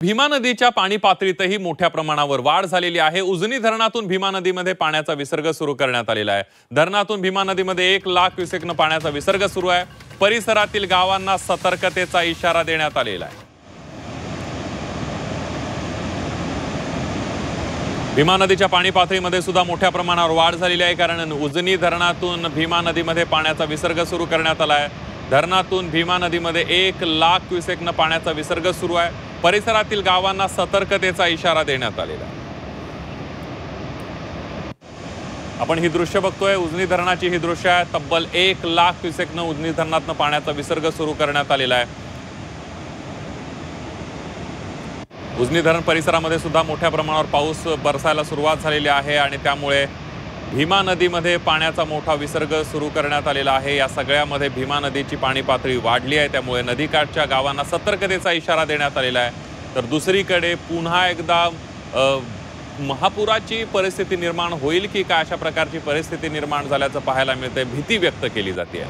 भीमा नदीच्या पाणी पातळीतही मोठ्या प्रमाणावर वाढ झालेली आहे। उजनी धरणातून भीमा नदीमध्ये पाण्याचा विसर्ग सुरू करण्यात आलेला आहे। धरणातून भीमा नदीमध्ये 1 लाख क्युसेक्न पाण्याचा विसर्ग सुरू आहे। परिसरातील गावांना सतर्कतेचा इशारा देण्यात आलेला आहे। भीमा नदीच्या पाणी पातळीमध्ये सुद्धा मोठ्या प्रमाणावर वाढ झालेली आहे, कारण उजनी धरणातून भीमा नदीमध्ये पाण्याचा विसर्ग सुरू करण्यात आला आहे। धरणातून भीमा नदीमध्ये 1 लाख क्युसेक्न पाण्याचा विसर्ग सुरू आहे। परिसरातील गावांना सतर्कतेचा इशारा देण्यात आलेला आहे। आपण ही दृश्य बघतोय, उजनी धरणाची ही दृश्य आहे। तब्बल 1 लाख क्युसेक्न उजनी धरणातून पाण्याचा विसर्ग सुरू करण्यात आलेला आहे। उजनी धरण परिसरामध्ये सुद्धा मोठ्या प्रमाणावर पाऊस बरसायला सुरुवात झालेली आहे आणि त्यामुळे भीमा नदीमध्ये पाण्याचा मोठा विसर्ग सुरू करण्यात आलेला आहे। या सगळ्यामध्ये भीमा नदीची पाणी पातळी वाढली आहे, त्यामुळे नदीकाठच्या गावांना सतर्कतेचा इशारा देण्यात आलेला आहे। तर दुसरीकडे पुन्हा एकदा महापुराची परिस्थिती निर्माण होईल की काय, अशा प्रकारची परिस्थिती निर्माण झाल्याचं पाहायला मिळते, भीती व्यक्त केली जाते।